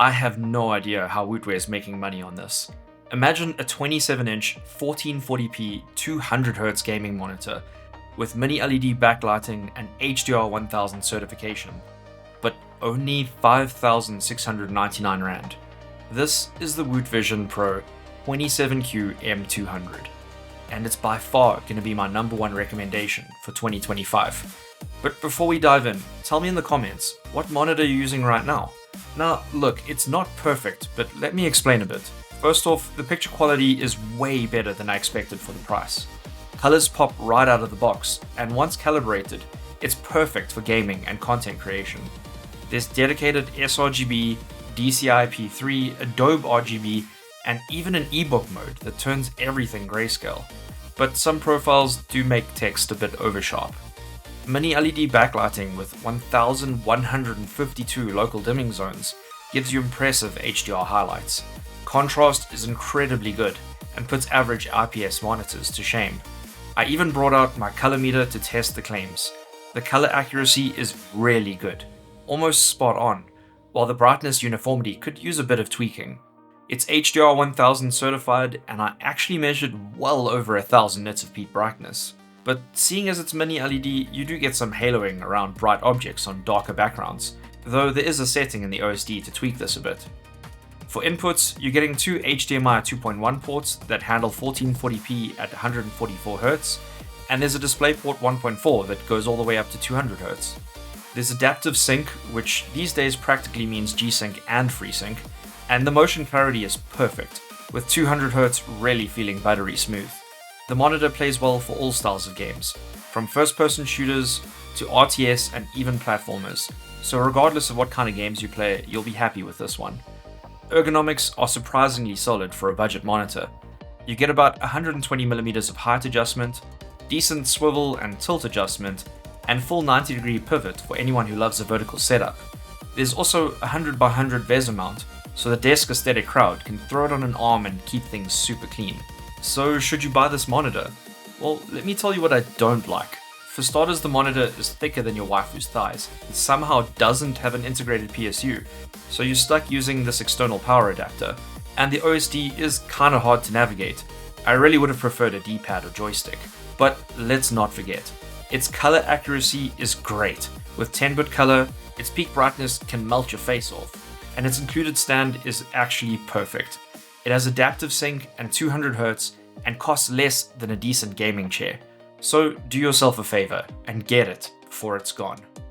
I have no idea how Wootware is making money on this. Imagine a 27-inch 1440p 200Hz gaming monitor with mini LED backlighting and HDR 1000 certification, but only 5,699 Rand. This is the WootVision Pro 27Q M200, and it's by far going to be my #1 recommendation for 2025. But before we dive in, tell me in the comments, what monitor are you using right now? Now look, it's not perfect, but let me explain a bit. First off, the picture quality is way better than I expected for the price. Colors pop right out of the box, and once calibrated, it's perfect for gaming and content creation. There's dedicated sRGB, DCI-P3, Adobe RGB, and even an ebook mode that turns everything grayscale. But some profiles do make text a bit oversharp. Mini LED backlighting with 1152 local dimming zones gives you impressive HDR highlights. Contrast is incredibly good and puts average IPS monitors to shame. I even brought out my colorimeter to test the claims. The color accuracy is really good, almost spot on, while the brightness uniformity could use a bit of tweaking. It's HDR 1000 certified, and I actually measured well over 1000 nits of peak brightness. But seeing as it's mini LED, you do get some haloing around bright objects on darker backgrounds, though there is a setting in the OSD to tweak this a bit. For inputs, you're getting two HDMI 2.1 ports that handle 1440p at 144Hz, and there's a DisplayPort 1.4 that goes all the way up to 200Hz. There's adaptive sync, which these days practically means G-Sync and FreeSync, and the motion clarity is perfect, with 200Hz really feeling buttery smooth. The monitor plays well for all styles of games, from first-person shooters to RTS and even platformers, so regardless of what kind of games you play, you'll be happy with this one. Ergonomics are surprisingly solid for a budget monitor. You get about 120mm of height adjustment, decent swivel and tilt adjustment, and full 90-degree pivot for anyone who loves a vertical setup. There's also a 100x100 VESA mount, so the desk aesthetic crowd can throw it on an arm and keep things super clean. So should you buy this monitor? Well, let me tell you what I don't like. For starters, the monitor is thicker than your waifu's thighs. It somehow doesn't have an integrated PSU, so you're stuck using this external power adapter, and the OSD is kinda hard to navigate. I really would have preferred a D-pad or joystick. But let's not forget, its color accuracy is great. With 10-bit color, its peak brightness can melt your face off, and its included stand is actually perfect. It has adaptive sync and 200Hz and costs less than a decent gaming chair. So do yourself a favor and get it before it's gone.